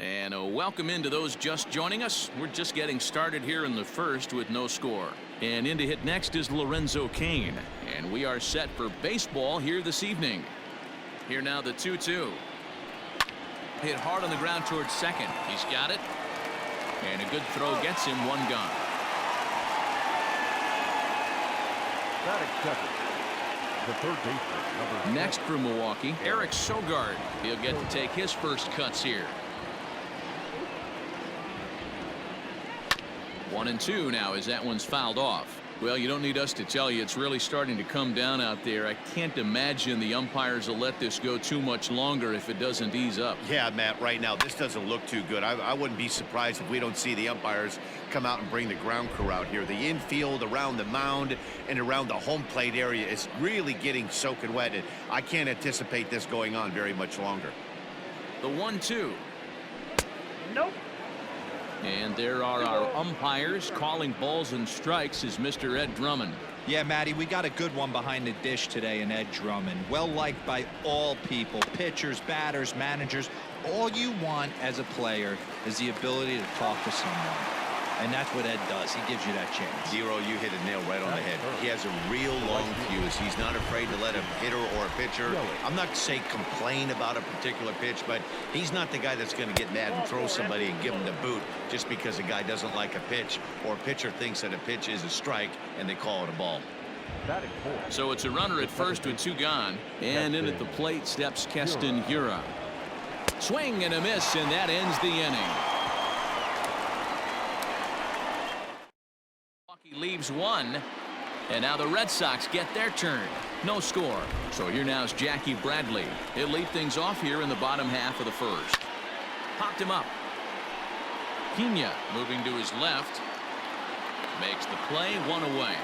And a welcome into those just joining us. We're just getting started here in the first with no score. And in to hit next is Lorenzo Cain. And we are set for baseball here this evening. Here now the 2-2. Hit hard on the ground towards second. He's got it. And a good throw gets him one gone. The third baseman, next for Milwaukee, Eric Sogard. He'll get to take his first cuts here. 1-2 now as that one's fouled off. Well, you don't need us to tell you it's really starting to come down out there. I can't imagine the umpires will let this go too much longer if it doesn't ease up. Yeah, Matt, right now this doesn't look too good. I wouldn't be surprised if we don't see the umpires come out and bring the ground crew out here. The infield around the mound and around the home plate area is really getting soaking wet, and I can't anticipate this going on very much longer. The 1-2. Nope. And there are our umpires calling balls and strikes is Mr. Ed Drummond. Yeah, Matty, we got a good one behind the dish today in Ed Drummond. Well liked by all people, pitchers, batters, managers. All you want as a player is the ability to talk to someone. And that's what Ed does. He gives you that chance. Zero, you hit a nail right on the head. He has a real long fuse. He's not afraid to let a hitter or a pitcher, I'm not to say complain about a particular pitch, but he's not the guy that's going to get mad and throw somebody and give him the boot just because a guy doesn't like a pitch or a pitcher thinks that a pitch is a strike and they call it a ball. So it's a runner at first with 2 gone, and in at the plate steps Keston Hiura. Swing and a miss, and that ends the inning. Leaves one, and now the Red Sox get their turn. No score. So here now is Jackie Bradley. He'll lead things off here in the bottom half of the first. Popped him up. Pena moving to his left. Makes the play, 1 away.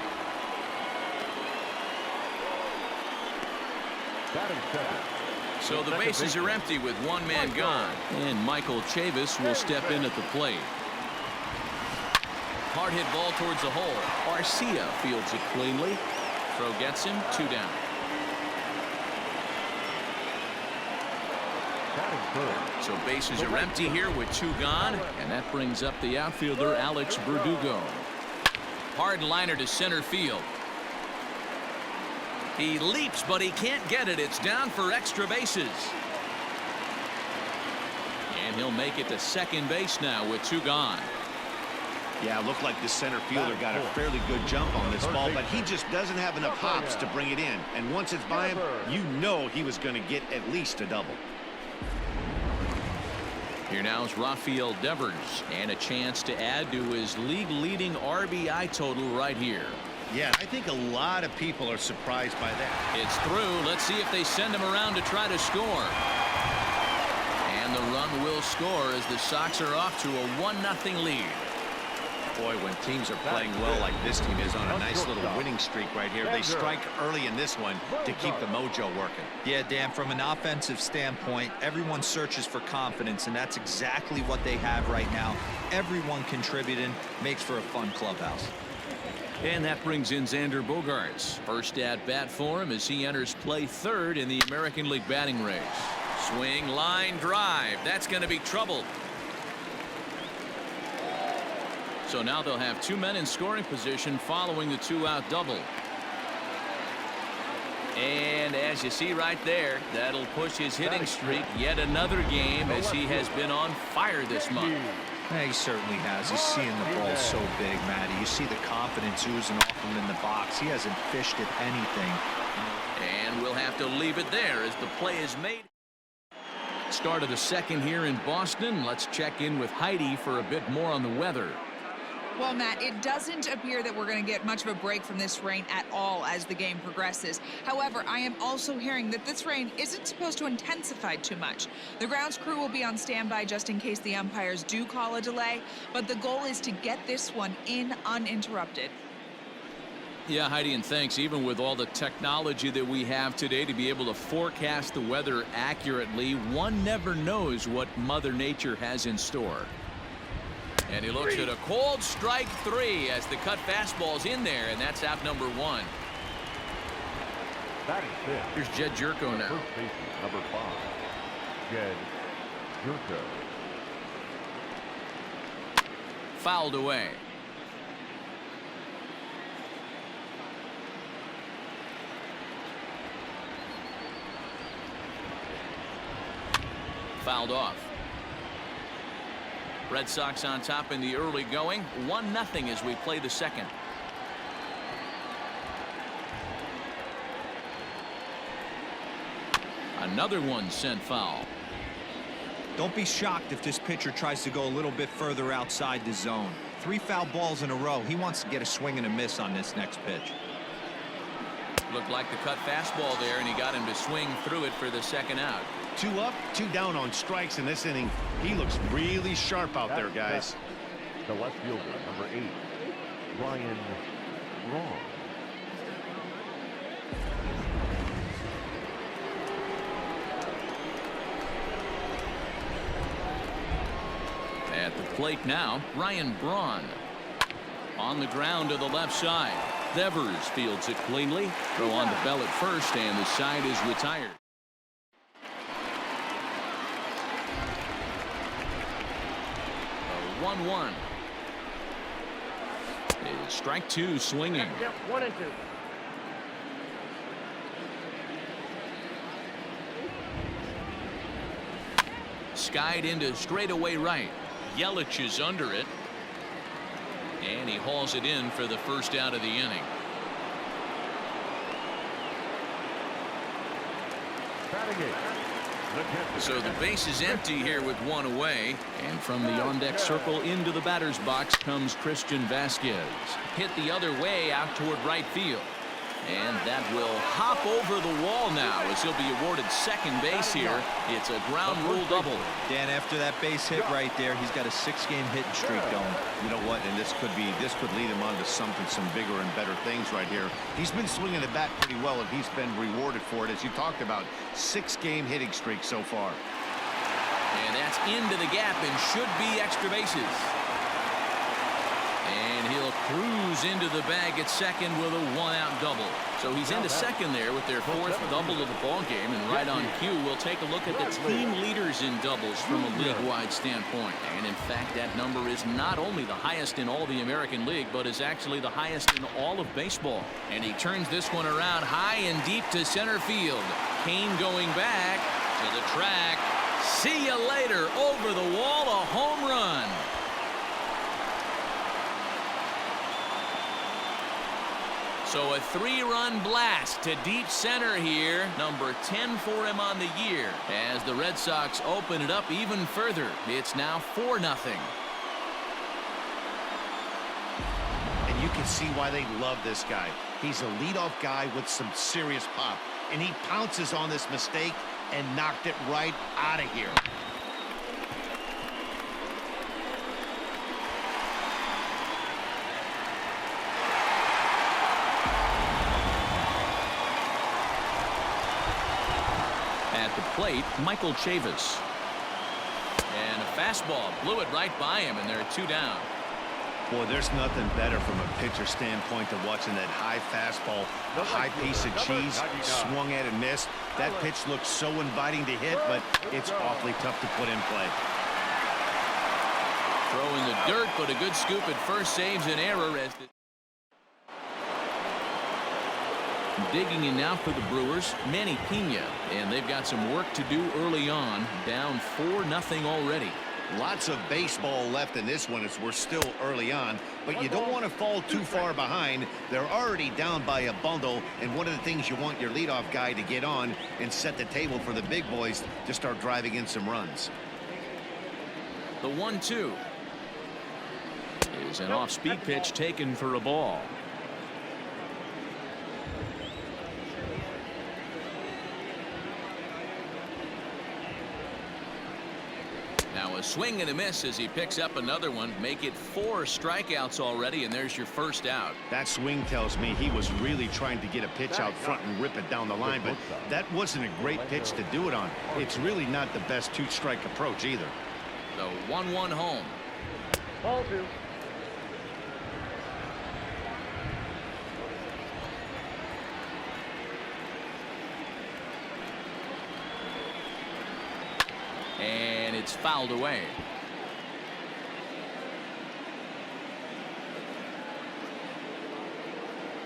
So the bases are empty with 1 man gone, and Michael Chavis will step in at the plate. Hard hit ball towards the hole. Garcia fields it cleanly. Throw gets him, 2 down. So bases are empty here with 2 gone, and that brings up the outfielder Alex Verdugo. Hard liner to center field. He leaps, but he can't get it. It's down for extra bases. And he'll make it to second base now with 2 gone. Yeah, it looked like the center fielder got a fairly good jump on this ball, but he just doesn't have enough hops to bring it in. And once it's by him, you know he was going to get at least a double. Here now is Rafael Devers, and a chance to add to his league-leading RBI total right here. Yeah, I think a lot of people are surprised by that. It's through. Let's see if they send him around to try to score. And the run will score as the Sox are off to a 1-0 lead. Boy, when teams are playing well like this team is on a nice little winning streak right here, they strike early in this one to keep the mojo working. Yeah, Dan, from an offensive standpoint, everyone searches for confidence, and that's exactly what they have right now. Everyone contributing makes for a fun clubhouse. And that brings in Xander Bogaerts. First at bat for him as he enters play 3rd in the American League batting race. Swing, line, drive. That's going to be trouble. So now they'll have 2 men in scoring position following the 2-out double. And as you see right there, that'll push his hitting streak yet another game as he has been on fire this month. Yeah, he certainly has. He's seeing the ball so big, Matty. You see the confidence oozing off him in the box. He hasn't fished at anything. And we'll have to leave it there as the play is made. Start of the second here in Boston. Let's check in with Heidi for a bit more on the weather. Well, Matt, it doesn't appear that we're going to get much of a break from this rain at all as the game progresses. However, I am also hearing that this rain isn't supposed to intensify too much. The grounds crew will be on standby just in case the umpires do call a delay, but the goal is to get this one in uninterrupted. Yeah, Heidi, and thanks. Even with all the technology that we have today to be able to forecast the weather accurately, one never knows what Mother Nature has in store. And he looks at a cold strike 3 as the cut fastball's in there, and that's out number 1. Here's Jed Jerko now. First baseman, number 5, Jed Jerko. fouled away. Fouled off. Red Sox on top in the early going, 1-0 as we play the second. Another one sent foul. Don't be shocked if this pitcher tries to go a little bit further outside the zone. 3 foul balls in a row. He wants to get a swing and a miss on this next pitch. Looked like the cut fastball there, and he got him to swing through it for the second out. 2 up, 2 down on strikes in this inning. He looks really sharp out there, guys. The left fielder, number 8, Ryan Braun. At the plate now, Ryan Braun. On the ground to the left side. Devers fields it cleanly. Throw on the bell at first, and the side is retired. A 1-1. Is strike 2 swinging. Yep, 1 and 2. Skied into straightaway right. Yelich is under it. And he hauls it in for the first out of the inning. So the base is empty here with 1 away. And from the on-deck circle into the batter's box comes Christian Vasquez. Hit the other way out toward right field. And that will hop over the wall now as he'll be awarded second base here. It's a ground rule double. Dan, after that base hit right there, he's got a 6-game hitting streak going. You know what? And this could lead him on to some bigger and better things right here. He's been swinging the bat pretty well, and he's been rewarded for it, as you talked about. 6-game hitting streak so far. And that's into the gap and should be extra bases. And he'll cruise into the bag at second with a 1-out double. So he's into second there with their 4th double of the ball game. And right on cue, we'll take a look at the team leaders in doubles from a league-wide standpoint. And in fact, that number is not only the highest in all the American League, but is actually the highest in all of baseball. And he turns this one around high and deep to center field. Kane going back to the track. See you later. Over the wall, a home run. So a 3-run blast to deep center here. Number 10 for him on the year. As the Red Sox open it up even further. It's now 4-0. And you can see why they love this guy. He's a leadoff guy with some serious pop. And he pounces on this mistake and knocked it right out of here. At the plate, Michael Chavis. And a fastball blew it right by him, and there are 2 down. Boy, there's nothing better from a pitcher standpoint than watching that high fastball, a high piece of cheese, swung at and missed. That pitch looks so inviting to hit, but it's awfully tough to put in play. Throw in the dirt, but a good scoop at first saves an error as digging in now for the Brewers, Manny Pena, and they've got some work to do early on. Down 4-0 already. Lots of baseball left in this one as we're still early on, but you don't want to fall too far behind. They're already down by a bundle, and one of the things you want your leadoff guy to get on and set the table for the big boys to start driving in some runs. The 1-2 is an off-speed pitch taken for a ball. Now a swing and a miss as he picks up another one. Make it 4 strikeouts already, and there's your first out. That swing tells me he was really trying to get a pitch out front and rip it down the line, but that wasn't a great pitch to do it on. It's really not the best 2-strike approach either. The 1-1 home. Ball 2. And it's fouled away.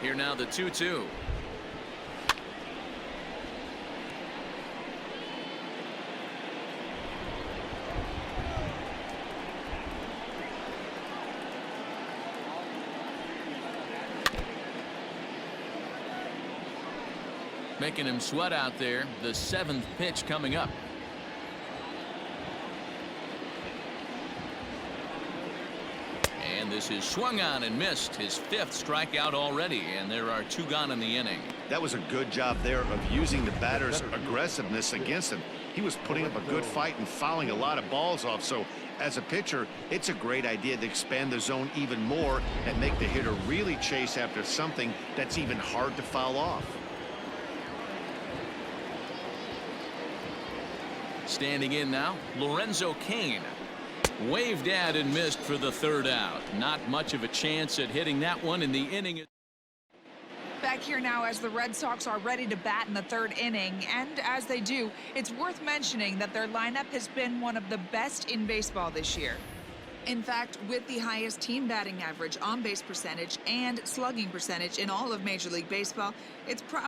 Here now the 2-2. Making him sweat out there. The 7th pitch coming up. And this is swung on and missed. His 5th strikeout already, and there are 2 gone in the inning. That was a good job there of using the batter's aggressiveness against him. He was putting up a good fight and fouling a lot of balls off. So as a pitcher, it's a great idea to expand the zone even more and make the hitter really chase after something that's even hard to foul off. Standing in now, Lorenzo Cain. Waved at and missed for the 3rd out. Not much of a chance at hitting that one in the inning. Back here now as the Red Sox are ready to bat in the 3rd inning, and as they do, it's worth mentioning that their lineup has been one of the best in baseball this year. In fact, with the highest team batting average, on-base percentage, and slugging percentage in all of Major League Baseball, it's probably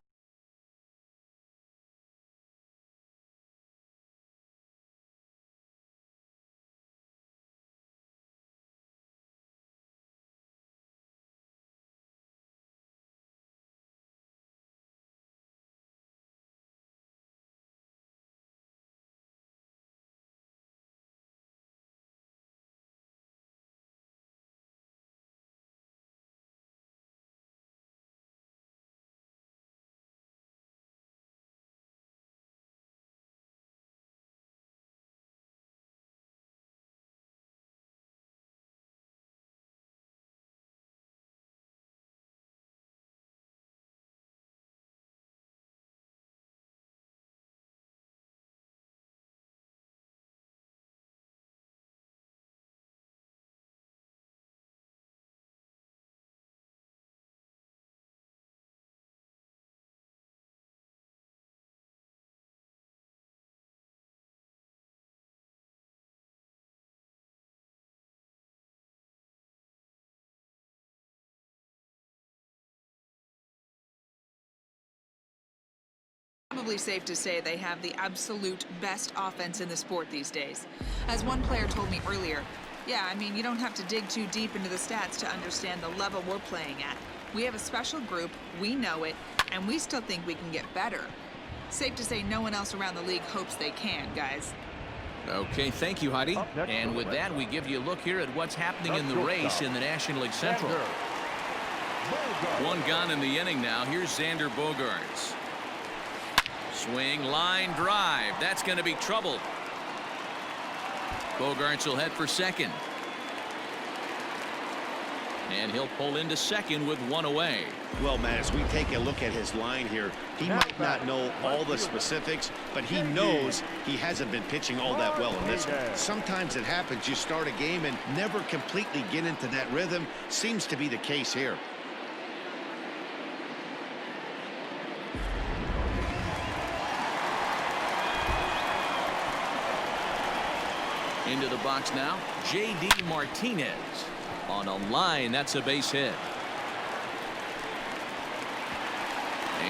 safe to say they have the absolute best offense in the sport these days. As one player told me earlier, yeah, I mean, you don't have to dig too deep into the stats to understand the level we're playing at. We have a special group, we know it, and we still think we can get better. Safe to say no one else around the league hopes they can, guys. Okay, thank you, Heidi. And with that, we give you a look here at what's happening in the race in the National League Central. 1 gone in the inning now. Here's Xander Bogaerts. Swing, line drive. That's going to be trouble. Bogaerts will head for 2nd. And he'll pull into 2nd with 1 away. Well, Matt, as we take a look at his line here, he might not know all the specifics, but he knows he hasn't been pitching all that well in this one. Sometimes it happens. You start a game and never completely get into that rhythm. Seems to be the case here. Into the box now, J.D. Martinez. On a line, that's a base hit.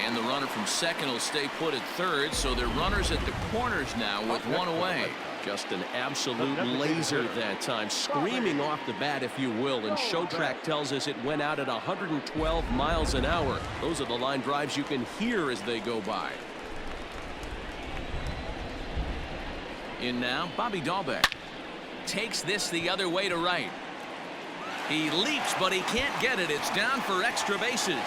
And the runner from 2nd will stay put at 3rd, so they're runners at the corners now with 1 away. Just an absolute laser that time, screaming off the bat, if you will, and Showtrack tells us it went out at 112 miles an hour. Those are the line drives you can hear as they go by. In now, Bobby Dahlbeck. Takes this the other way to right. He leaps, but he can't get it. It's down for extra bases.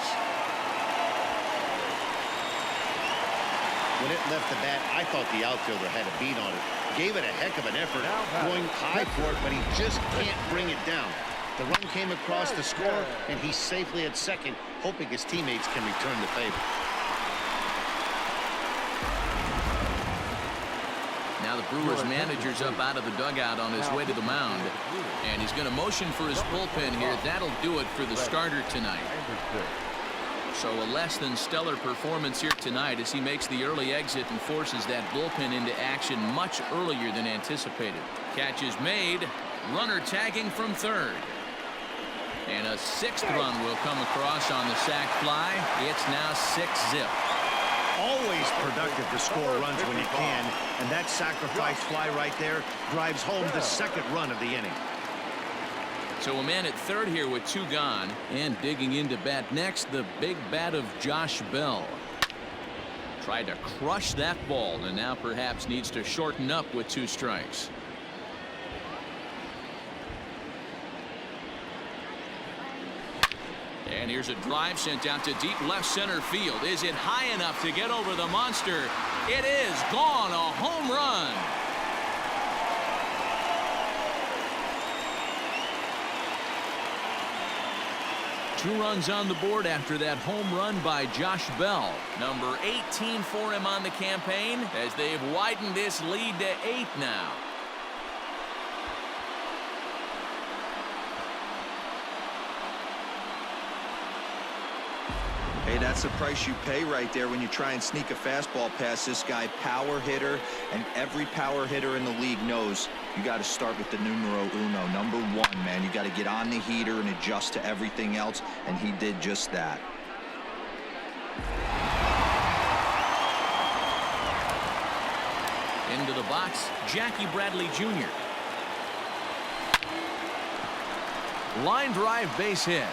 When it left the bat, I thought the outfielder had a beat on it. Gave it a heck of an effort, going high for it, but he just can't bring it down. The run came across the score, and he's safely at 2nd, hoping his teammates can return the favor. Now the Brewers manager's up out of the dugout on his way to the mound. And he's going to motion for his bullpen here. That'll do it for the starter tonight. So a less than stellar performance here tonight as he makes the early exit and forces that bullpen into action much earlier than anticipated. Catch is made. Runner tagging from 3rd. And a 6th run will come across on the sac fly. It's now 6-zip. Always productive to score runs when you can, and that sacrifice fly right there drives home the 2nd run of the inning. So a man at 3rd here with 2 gone, and digging into bat next, the big bat of Josh Bell. Tried to crush that ball, and now perhaps needs to shorten up with 2 strikes. And here's a drive sent out to deep left center field. Is it high enough to get over the monster? It is gone. A home run. Two runs on the board after that home run by Josh Bell. Number 18 for him on the campaign as they've widened this lead to 8 now. Hey, that's the price you pay right there when you try and sneak a fastball past this guy. Power hitter, and every power hitter in the league knows you got to start with the numero uno, number 1, man. You got to get on the heater and adjust to everything else, and he did just that. Into the box, Jackie Bradley Jr. Line drive, base hit.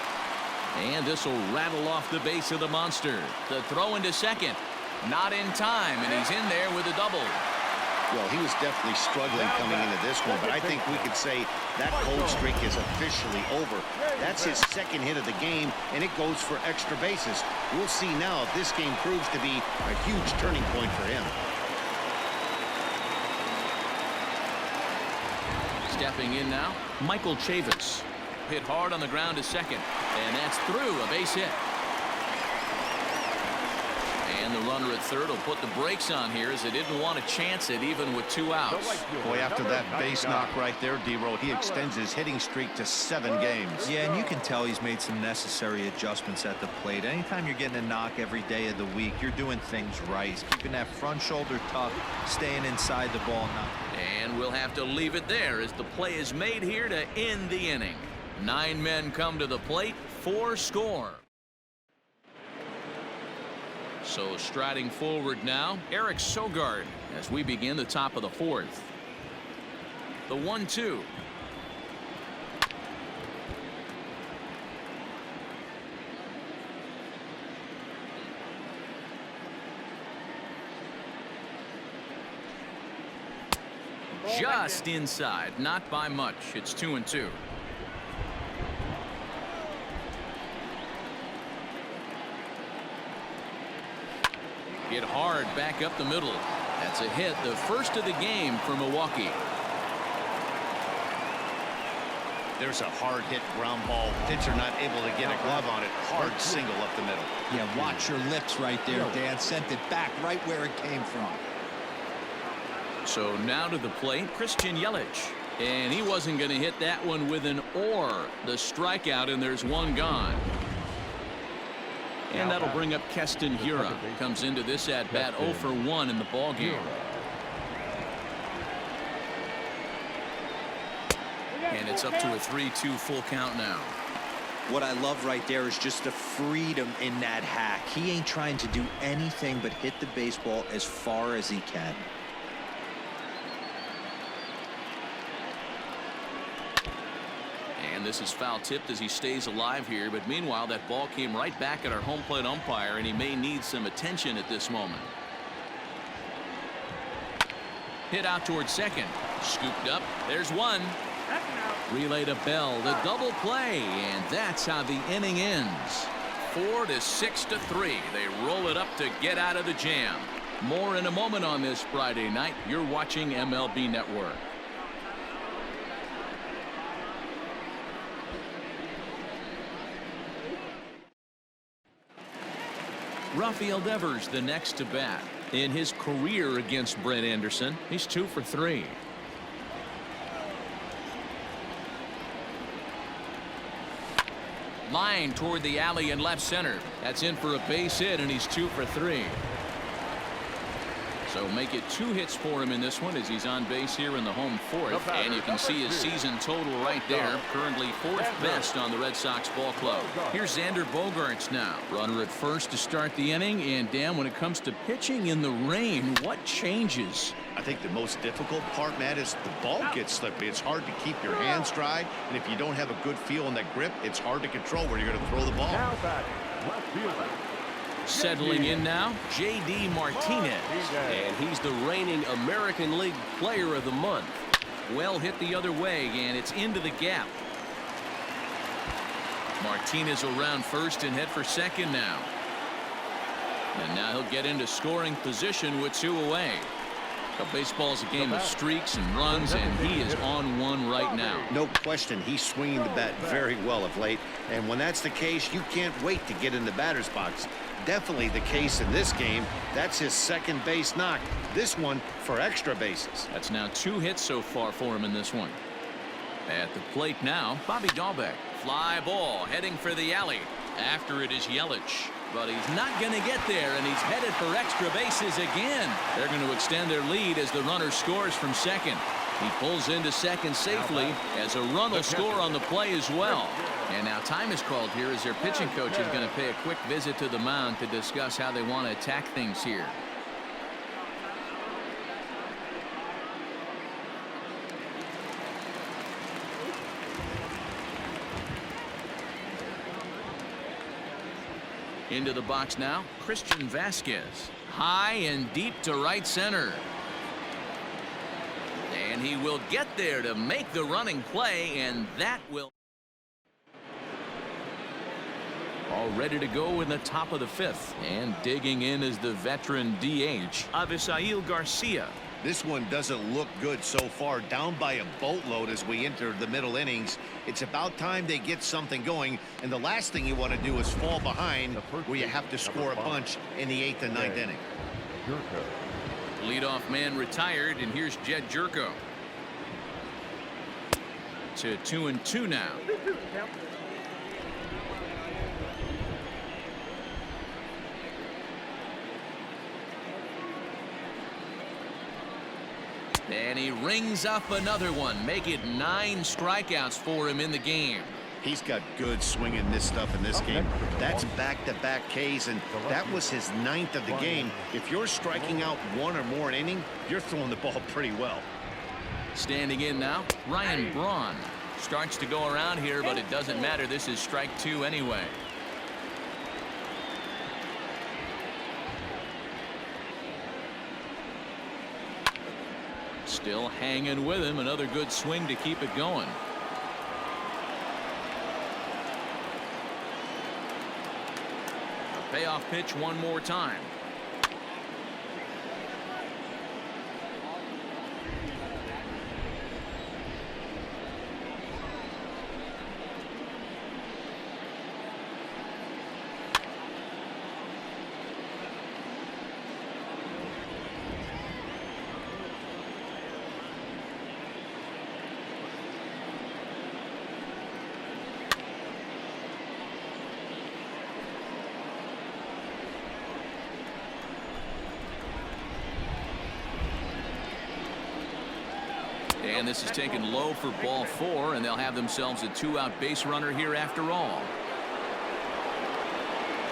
And this will rattle off the base of the monster. The throw into second. Not in time, and he's in there with a double. Well, he was definitely struggling coming into this one, but I think we could say that cold streak is officially over. That's his 2nd hit of the game, and it goes for extra bases. We'll see now if this game proves to be a huge turning point for him. Stepping in now, Michael Chavis. Hit hard on the ground to second, and that's through, a base hit. And the runner at 3rd will put the brakes on here as they didn't want to chance it even with 2 outs. Boy, after that base knock right there, D-Row, he extends his hitting streak to 7 games. Yeah, and you can tell he's made some necessary adjustments at the plate. Anytime you're getting a knock every day of the week, you're doing things right. He's keeping that front shoulder tucked, staying inside the ball. And we'll have to leave it there as the play is made here to end the inning. 9 men come to the plate, 4 score. So striding forward now, Eric Sogard as we begin the top of the 4th. The 1-2. Just inside, not by much. It's 2-2. Hit hard back up the middle. That's a hit, the first of the game for Milwaukee. There's a hard hit ground ball. Pitcher not able to get a glove on it. Hard single up the middle. Yeah, watch your lips right there, Dan. Sent it back right where it came from. So now to the plate, Christian Yelich. And he wasn't going to hit that one with an or. The strikeout, and there's 1 gone. And that'll bring up Keston Hiura. Comes into this at bat 0 for 1 in the ball game. And it's up to a 3-2 full count now. What I love right there is just the freedom in that hack. He ain't trying to do anything but hit the baseball as far as he can. And this is foul tipped as he stays alive here. But meanwhile, that ball came right back at our home plate umpire, and he may need some attention at this moment. Hit out towards second. Scooped up. There's 1. Relay to Bell. The double play. And that's how the inning ends. 4 to 6 to 3. They roll it up to get out of the jam. More in a moment on this Friday night. You're watching MLB Network. Rafael Devers the next to bat. In his career against Brett Anderson, he's 2 for 3. Line toward the alley in left center. That's in for a base hit, and he's 2 for 3. So make it 2 hits for him in this one as he's on base here in the home 4th. And you can see his season total right there. Currently 4th best on the Red Sox ball club. Here's Xander Bogaerts now. Runner at first to start the inning. And Dan, when it comes to pitching in the rain, what changes? I think the most difficult part, Matt, is the ball gets slippery. It's hard to keep your hands dry. And if you don't have a good feel in that grip, it's hard to control where you're going to throw the ball. Settling in now, J.D. Martinez. And he's the reigning American League Player of the Month. Well hit the other way, and it's into the gap. Martinez will round first and head for second now. And now he'll get into scoring position with 2 away. But baseball's a game of streaks and runs, and he is on one right now. No question, he's swinging the bat very well of late. And when that's the case, you can't wait to get in the batter's box. Definitely the case in this game. That's his second base knock. This one for extra bases. That's now 2 hits so far for him in this one. At the plate now, Bobby Dahlbeck. Fly ball heading for the alley. After it is Yelich. But he's not going to get there, and he's headed for extra bases again. They're going to extend their lead as the runner scores from second. He pulls into second safely as a run will score on the play as well. And now time is called here as their pitching coach is going to pay a quick visit to the mound to discuss how they want to attack things here. Into the box now, Christian Vasquez. High and deep to right center. And he will get there to make the running play, and that will... All ready to go in the top of the 5th. And digging in is the veteran DH, Avisail Garcia. This one doesn't look good so far. Down by a boatload as we enter the middle innings. It's about time they get something going. And the last thing you want to do is fall behind where you have to score a bunch in the 8th and 9th inning. Leadoff man retired, and here's Jed Jerko. To 2-2 now. And he rings up another one. Make it 9 strikeouts for him in the game. He's got good swinging this stuff in this game. That's back-to-back Ks, and that was his 9th of the game. If you're striking out 1 or more an inning, you're throwing the ball pretty well. Standing in now, Ryan Braun. Starts to go around here, but it doesn't matter. This is strike 2 anyway. Still hanging with him. Another good swing to keep it going. A payoff pitch one more time. And this is taken low for ball 4, and they'll have themselves a 2-out base runner here after all.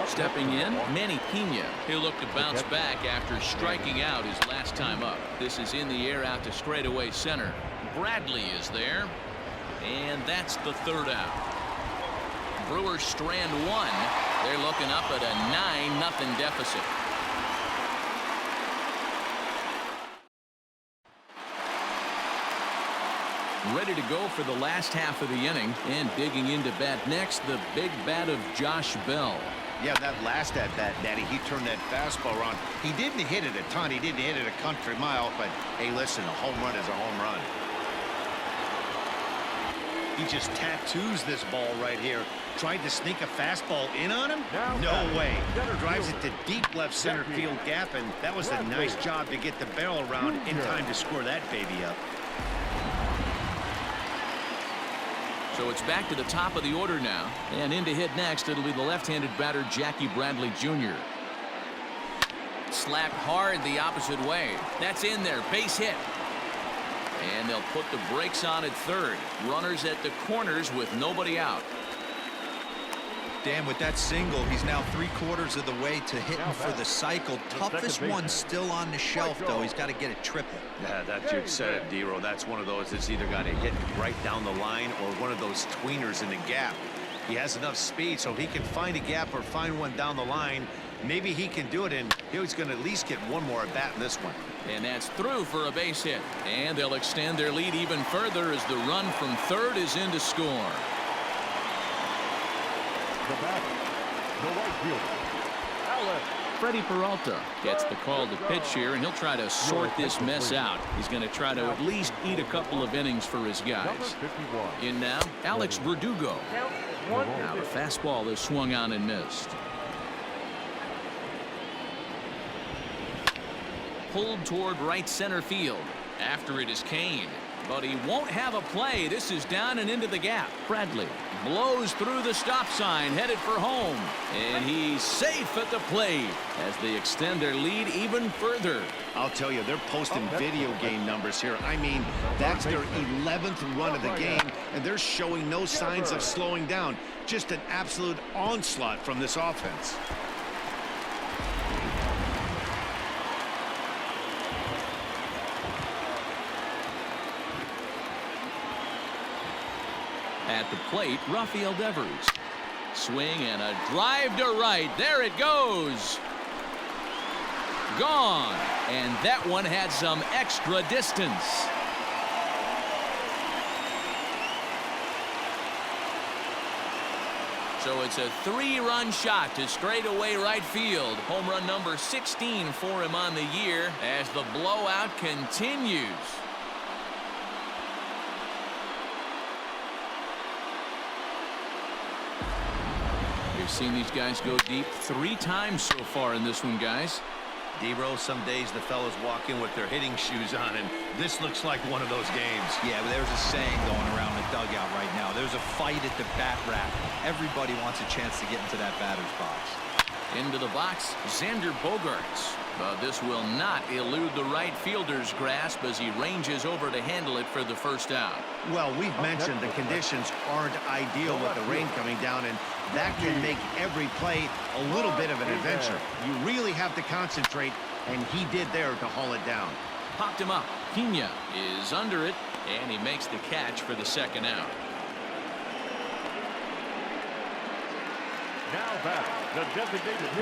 Stepping in, Manny Pena. He'll look to bounce back after striking out his last time up. This is in the air out to straightaway center. Bradley is there, and that's the 3rd out. Brewers strand 1. They're looking up at a 9-0 deficit. Ready to go for the last half of the inning, and digging into bat next, the big bat of Josh Bell. Yeah, that last at bat, Daddy, he turned that fastball around. He didn't hit it a ton. He didn't hit it a country mile, but hey, listen, a home run is a home run. He just tattoos this ball right here. Tried to sneak a fastball in on him? No way. Drives it to deep left center field gap, and that was a nice job to get the barrel around in time to score that baby up. So it's back to the top of the order now, and in to hit next, it'll be the left-handed batter Jackie Bradley Jr. Slapped hard the opposite way. That's in there. Base hit. And they'll put the brakes on at third. Runners at the corners with nobody out. Dan, with that single, he's now 3/4 of the way to hitting for the cycle. Toughest one still on the shelf, though. He's got to get it triple. Yeah, that you said it, D-Row. That's one of those that's either got to hit right down the line or one of those tweeners in the gap. He has enough speed, so if he can find a gap or find one down the line, maybe he can do it, and he's going to at least get one more at bat in this one. And that's through for a base hit. And they'll extend their lead even further as the run from third is in to score. The batter, the right fielder, Alex. Freddie Peralta gets the call to pitch here, and he'll try to sort this mess out. He's going to try to at least eat a couple of innings for his guys. In now, Alex Verdugo. Now the fastball is swung on and missed. Pulled toward right center field. After it is Kane. But he won't have a play. This is down and into the gap. Bradley blows through the stop sign, headed for home. And he's safe at the plate as they extend their lead even further. I'll tell you, they're posting video game numbers here. I mean, that's their 11th run of the game, and they're showing no signs of slowing down. Just an absolute onslaught from this offense. At the plate, Rafael Devers. Swing and a drive to right. There it goes. Gone. And that one had some extra distance. So it's a 3-run shot to straightaway right field. Home run number 16 for him on the year as the blowout continues. We've seen these guys go deep 3 times so far in this one, guys. D-Row, some days the fellas walk in with their hitting shoes on, and this looks like one of those games. Yeah, but there's a saying going around the dugout right now. There's a fight at the bat rack. Everybody wants a chance to get into that batter's box. Into the box, Xander Bogaerts. But this will not elude the right fielder's grasp as he ranges over to handle it for the first out. Well, we've mentioned the conditions aren't ideal with the rain coming down, and that can make every play a little bit of an adventure. You really have to concentrate, and he did there to haul it down. Popped him up. Pena is under it, and he makes the catch for the second out.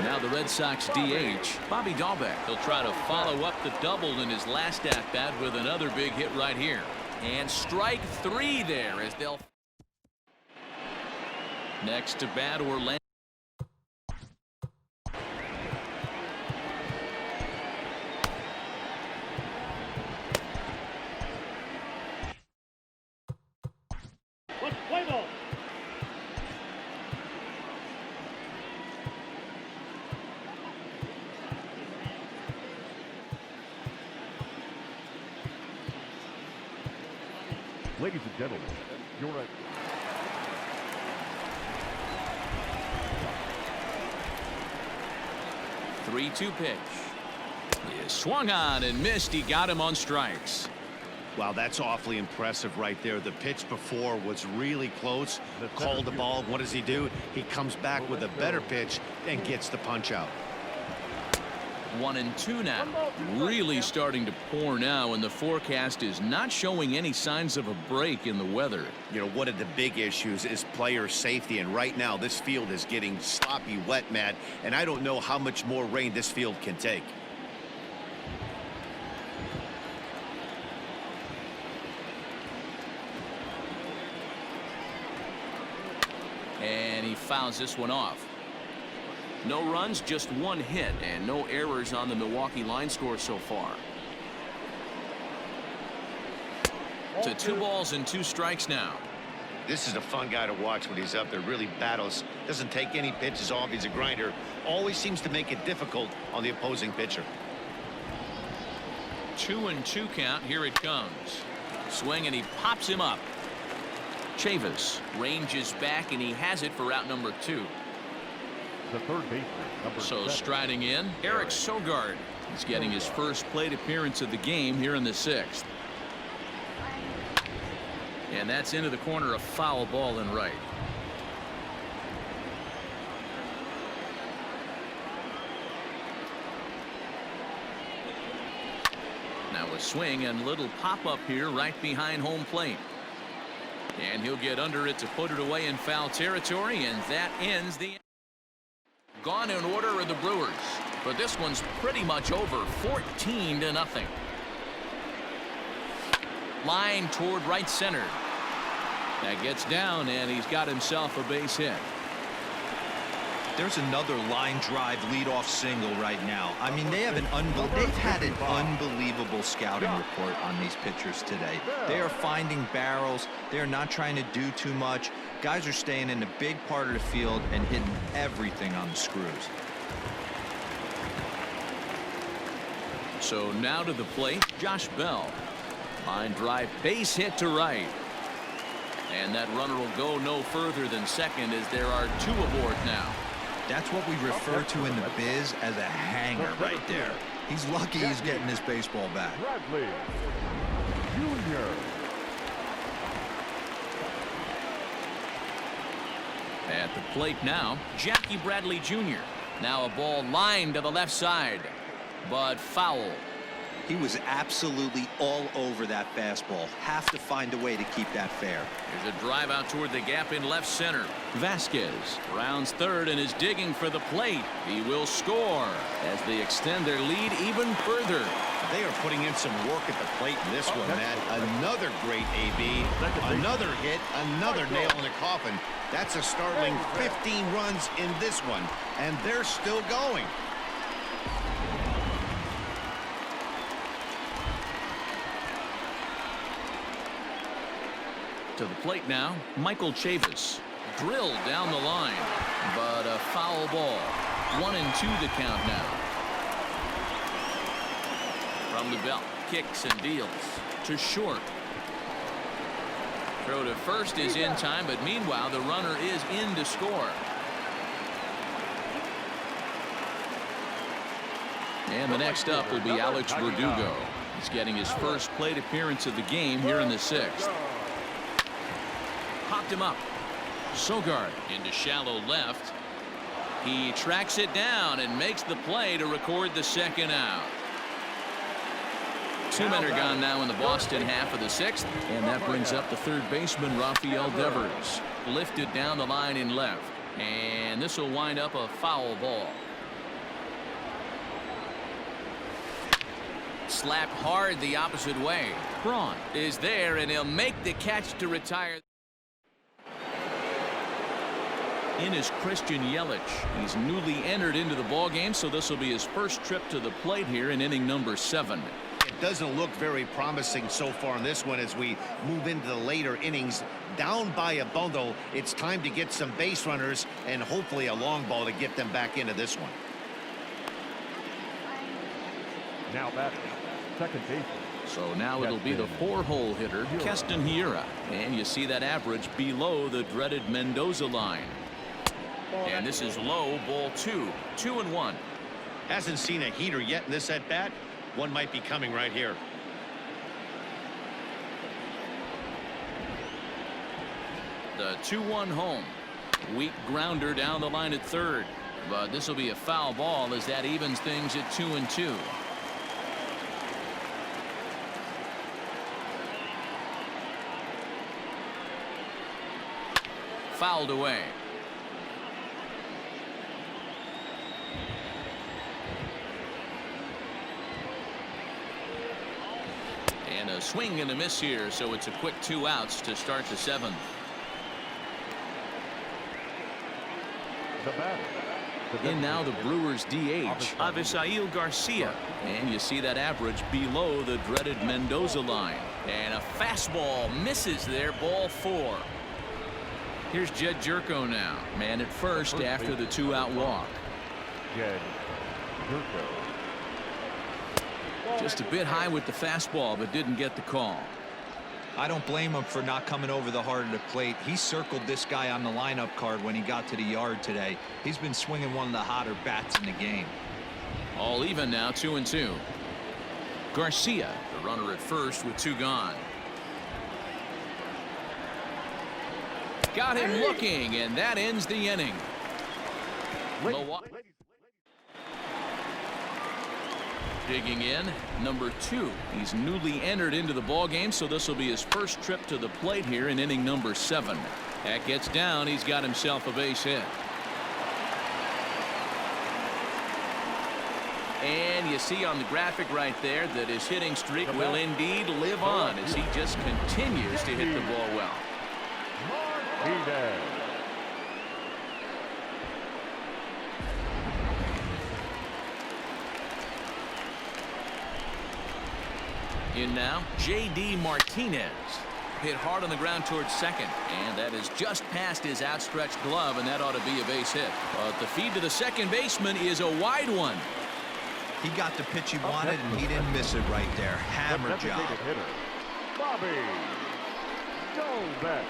Now the Red Sox DH, Bobby Dahlbeck. He'll try to follow up the double in his last at-bat with another big hit right here. And strike 3 there as they'll... Next to bat, Orlando. Let's play ball. Ladies and gentlemen, you're at 3-2 pitch. He is swung on and missed. He got him on strikes. Wow, that's awfully impressive right there. The pitch before was really close. Called the ball. What does he do? He comes back with a better pitch and gets the punch out. 1-2 now. Really starting to pour now, and the forecast is not showing any signs of a break in the weather. You know, one of the big issues is player safety, and right now this field is getting sloppy wet, Matt, and I don't know how much more rain this field can take. And he fouls this one off. No runs, just 1 hit, and no errors on the Milwaukee line score so far. To 2 balls and 2 strikes now. This is a fun guy to watch when he's up there. Really battles. Doesn't take any pitches off. He's a grinder. Always seems to make it difficult on the opposing pitcher. 2-2 count. Here it comes. Swing, and he pops him up. Chavis ranges back, and he has it for out number 2. the third baseman, number So 7. striding in, Eric Sogard. He's getting his first plate appearance of the game here in the 6th. And that's into the corner, a foul ball and right. Now a swing and little pop-up here right behind home plate. And he'll get under it to put it away in foul territory, and that ends the... Gone in order are the Brewers, but this one's pretty much over, 14-0. Line toward right center. That gets down, and he's got himself a base hit. There's another line drive leadoff single right now. I mean, they've had an unbelievable scouting report on these pitchers today. They are finding barrels. They're not trying to do too much. Guys are staying in the big part of the field and hitting everything on the screws. So now to the plate, Josh Bell. Line drive, base hit to right. And that runner will go no further than second as there are 2 aboard now. That's what we refer to in the biz as a hanger right there. He's lucky he's getting his baseball back. Bradley Jr. At the plate now, Jackie Bradley Jr. Now a ball lined to the left side, but foul. He was absolutely all over that fastball. Have to find a way to keep that fair. There's a drive out toward the gap in left center. Vasquez rounds third and is digging for the plate. He will score as they extend their lead even further. They are putting in some work at the plate in this one, Matt. Another great AB, another hit, another nail in the coffin. That's a startling 15 runs in this one, and they're still going. To the plate now, Michael Chavis. Drilled down the line, but a foul ball. 1-2 the count now. From the belt, kicks and deals to short. Throw to first is in time, but meanwhile the runner is in to score. And the next up will be Alex Verdugo. He's getting his first plate appearance of the game here in the 6th. Popped him up. Sogard into shallow left. He tracks it down and makes the play to record the second out. 2 men are gone now in the Boston half of the 6th, and that brings up the third baseman Rafael Devers. Lifted down the line in left, and this will wind up a foul ball. Slapped hard the opposite way. Braun is there, and he'll make the catch to retire. In is Christian Yelich. He's newly entered into the ballgame, so this will be his first trip to the plate here in inning number 7. It doesn't look very promising so far in this one as we move into the later innings. Down by a bundle, it's time to get some base runners and hopefully a long ball to get them back into this one. Now batting, second baseman. So now it'll be the 4-hole hitter, Keston Hiura. And you see that average below the dreaded Mendoza line. And this is low, ball 2. 2-1. Hasn't seen a heater yet in this at bat. One might be coming right here. The 2-1 home. Weak grounder down the line at third. But this will be a foul ball as that evens things at 2-2. Fouled away. And a swing and a miss here, so it's a quick 2 outs to start the 7th. The batter. In now the Brewers DH, Avisail Garcia. And you see that average below the dreaded Mendoza line. And a fastball misses there, ball 4. Here's Jed Jerko now. Man at first after the 2-out walk. Jed Jerko. Just a bit high with the fastball, but didn't get the call. I don't blame him for not coming over the heart of the plate. He circled this guy on the lineup card when he got to the yard today. He's been swinging one of the hotter bats in the game. All even now, 2-2. Garcia, the runner at first with 2 gone. Got him looking, and that ends the inning. Milwaukee. Digging in, number 2. He's newly entered into the ball game, so this will be his first trip to the plate here in inning number 7. That gets down. He's got himself a base hit. And you see on the graphic right there that his hitting streak will indeed live on as he just continues to hit the ball well. In now, J.D. Martinez. Hit hard on the ground towards second, and that is just past his outstretched glove, and that ought to be a base hit. But the feed to the second baseman is a wide one. He got the pitch he wanted, and he didn't miss it right there. Hammer job. Hitter, Bobby Dolbeck.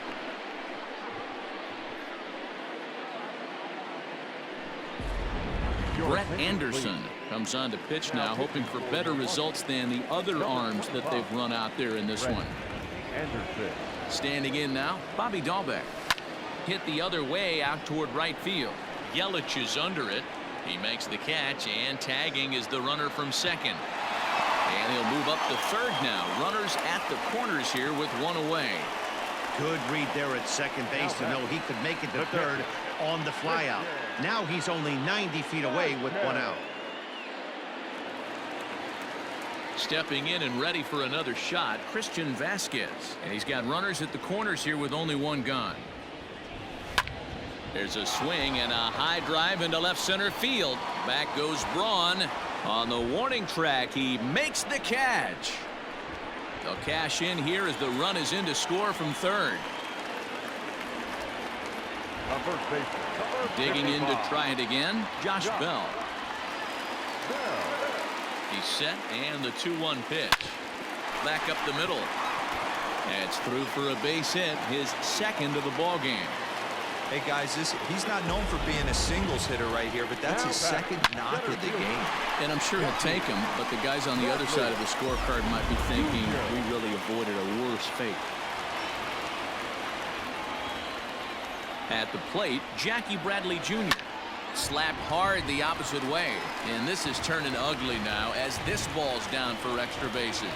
Brett Anderson comes on to pitch now, hoping for better results than the other arms that they've run out there in this one. Standing in now, Bobby Dolbeck. Hit the other way out toward right field. Yelich is under it. He makes the catch, and tagging is the runner from second. And he'll move up to third now. Runners at the corners here with 1 away. Good read there at second base to know he could make it to third on the flyout. Now he's only 90 feet away with 1 out. Stepping in and ready for another shot, Christian Vasquez. And he's got runners at the corners here with only 1 gone. There's a swing and a high drive into left center field. Back goes Braun. On the warning track, he makes the catch. They'll cash in here as the run is in to score from third. Digging in to try it again, Josh Bell. He's set, and the 2-1 pitch. Back up the middle. That's through for a base hit, his second of the ball game. Hey guys, he's not known for being a singles hitter right here, but that's his second knock of the game. And I'm sure he'll take him, but the guys on the other side of the scorecard might be thinking we really avoided a worse fate. At the plate, Jackie Bradley Jr. slapped hard the opposite way, and this is turning ugly now as this ball's down for extra bases.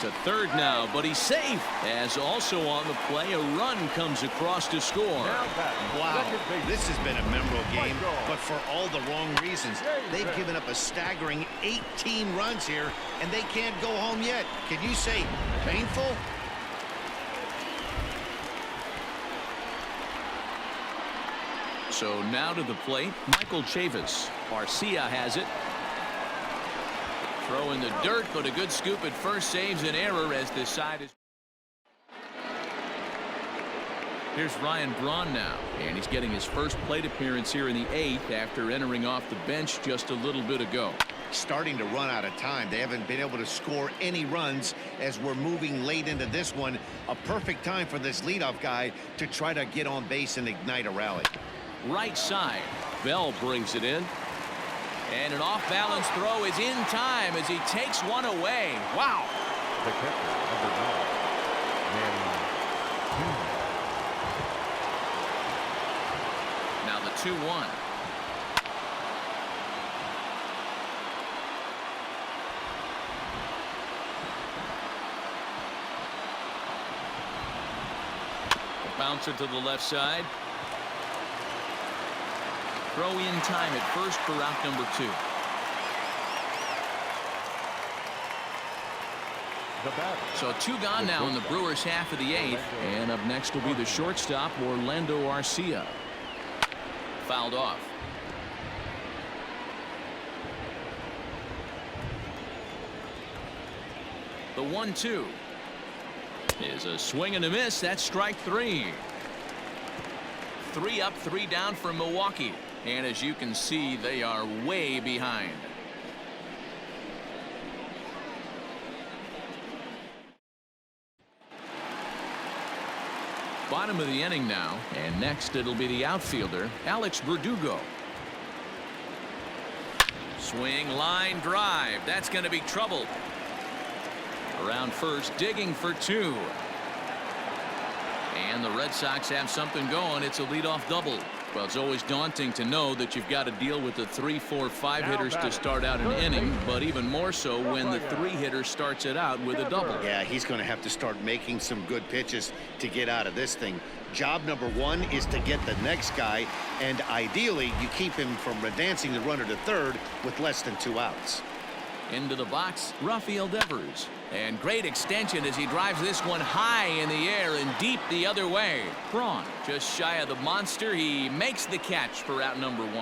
To third now, but he's safe, as also on the play a run comes across to score. Wow, this has been a memorable game, but for all the wrong reasons. They've given up a staggering 18 runs here, and they can't go home yet. Can you say painful? So now to the plate, Michael Chavis. Garcia has it. Throw in the dirt, but a good scoop at first saves an error as this side is. Here's Ryan Braun now, and he's getting his first plate appearance here in the 8th after entering off the bench just a little bit ago. Starting to run out of time. They haven't been able to score any runs as we're moving late into this one. A perfect time for this leadoff guy to try to get on base and ignite a rally. Right side, Bell brings it in. And an off-balance throw is in time as he takes one away. Wow. The catcher, number 9, Now the 2-1. A bouncer to the left side. Throw in time at first for out number 2. So 2 gone now in the Brewers' half of the 8th. And up next will be the shortstop, Orlando Arcia. Fouled off. The 1-2 is a swing and a miss. That's strike 3. 3 up, 3 down for Milwaukee. And as you can see, they are way behind. Bottom of the inning now, and next it'll be the outfielder, Alex Verdugo. Swing, line drive. That's going to be trouble. Around first, digging for two. And the Red Sox have something going. It's a leadoff double. Well, it's always daunting to know that you've got to deal with the 3, 4, 5 hitters to start out an inning, but even more so when the 3 hitter starts it out with a double. Yeah, he's going to have to start making some good pitches to get out of this thing. Job number 1 is to get the next guy, and ideally you keep him from advancing the runner to third with less than 2 outs. Into the box, Rafael Devers. And great extension as he drives this one high in the air and deep the other way. Braun just shy of the monster. He makes the catch for out number 1.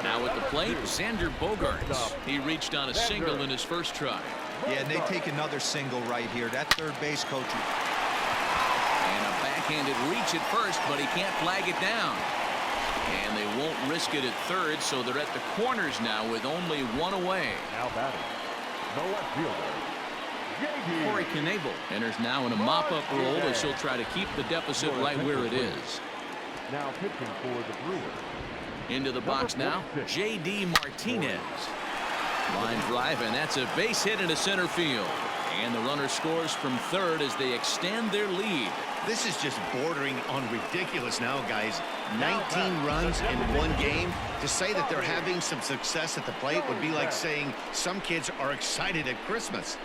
Now at the plate, Xander Bogaerts. He reached on a single in his first try. Yeah, and they take another single right here. That third base coach. And a backhanded reach at first, but he can't flag it down. And they won't risk it at third, so they're at the corners now with only 1 away. Now batting, the left fielder, J.D. Corey Knebel enters now in a mop-up role as he'll try to keep the deficit right where it is. Now pitching for the Brewers. Into the box now, J.D. Martinez. Line drive, and that's a base hit into center field. And the runner scores from third as they extend their lead. This is just bordering on ridiculous now, guys. 19 runs in 1 game. To say that they're having some success at the plate would be like saying some kids are excited at Christmas.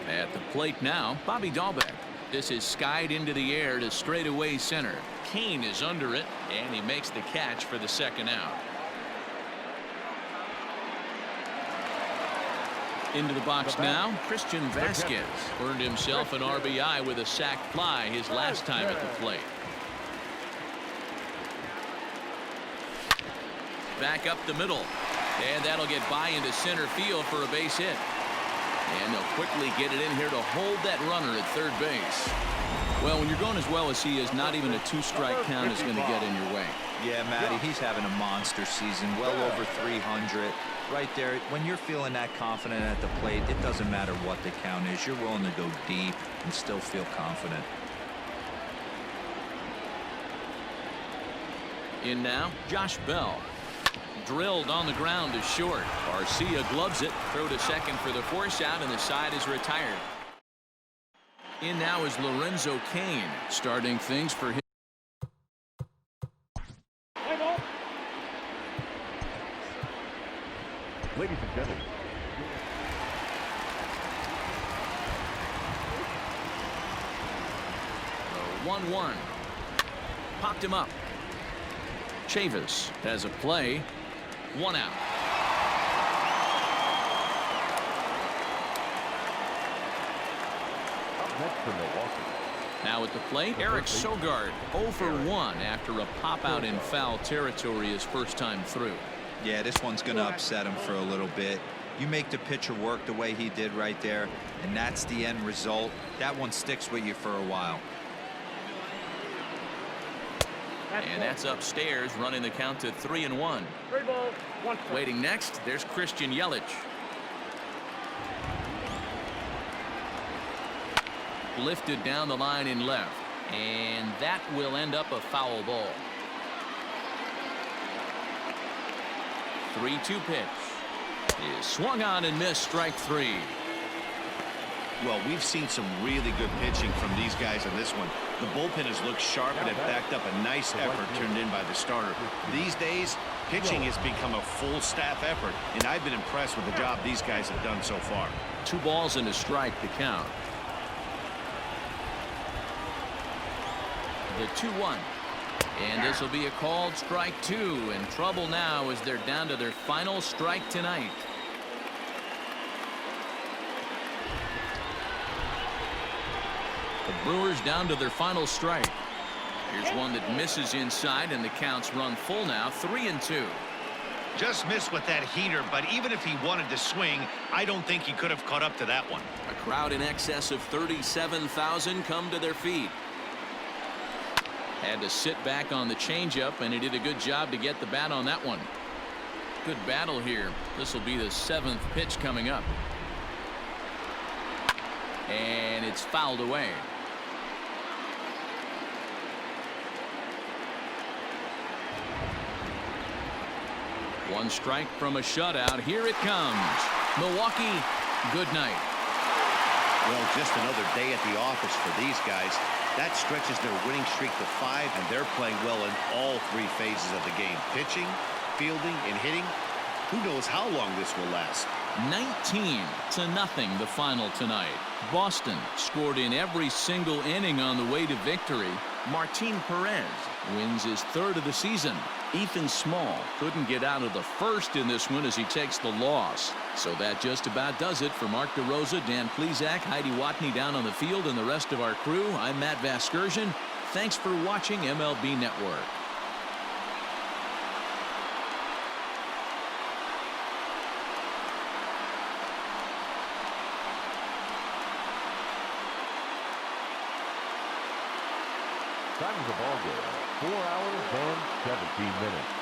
At the plate now, Bobby Dahlbeck. This is skied into the air to straightaway center. Kane is under it, and he makes the catch for the second out. Into the box now, Christian Vasquez earned himself an RBI with a sac fly his last time at the plate. Back up the middle, and that'll get by into center field for a base hit. And they'll quickly get it in here to hold that runner at third base. Well, when you're going as well as he is, not even a 2-strike count is going to get in your way. Yeah, Matty, he's having a monster season, well over 300. Right there, when you're feeling that confident at the plate, it doesn't matter what the count is. You're willing to go deep and still feel confident. In now, Josh Bell. Drilled on the ground is short. Garcia gloves it. Throw to second for the force out, and the side is retired. In now is Lorenzo Cain, starting things for him. Ladies and gentlemen. 1-1. Popped him up. Chavis has a play. 1 out. Up next for Milwaukee. Now at the plate, Eric Sogard 0 for 1 after a pop out in foul territory his first time through. Yeah, this one's going to upset him for a little bit. You make the pitcher work the way he did right there, and that's the end result. That one sticks with you for a while. And that's upstairs, running the count to 3-1. Waiting next, there's Christian Yelich. Lifted down the line in left, and that will end up a foul ball. 3-2 pitch is swung on and missed. Strike 3. Well, we've seen some really good pitching from these guys in this one. The bullpen has looked sharp, and it backed up a nice effort turned in by the starter. These days, pitching has become a full staff effort, and I've been impressed with the job these guys have done so far. 2 balls and a strike to count. The 2-1. And this will be a called strike 2, and trouble now as they're down to their final strike tonight. The Brewers down to their final strike. Here's one that misses inside, and the counts run full now. 3-2. Just missed with that heater, but even if he wanted to swing, I don't think he could have caught up to that one. A crowd in excess of 37,000 come to their feet. Had to sit back on the changeup, and he did a good job to get the bat on that one. Good battle here. This will be the 7th pitch coming up. And it's fouled away. One strike from a shutout. Here it comes. Milwaukee, good night. Well, just another day at the office for these guys. That stretches their winning streak to 5, and they're playing well in all 3 phases of the game. Pitching, fielding, and hitting. Who knows how long this will last? 19-0 the final tonight. Boston scored in every single inning on the way to victory. Martin Perez wins his 3rd of the season. Ethan Small couldn't get out of the 1st in this one as he takes the loss. So that just about does it for Mark DeRosa, Dan Plesac, Heidi Watney down on the field, and the rest of our crew. I'm Matt Vasgersian. Thanks for watching MLB Network. Time of the ball game, 4 hours and 17 minutes.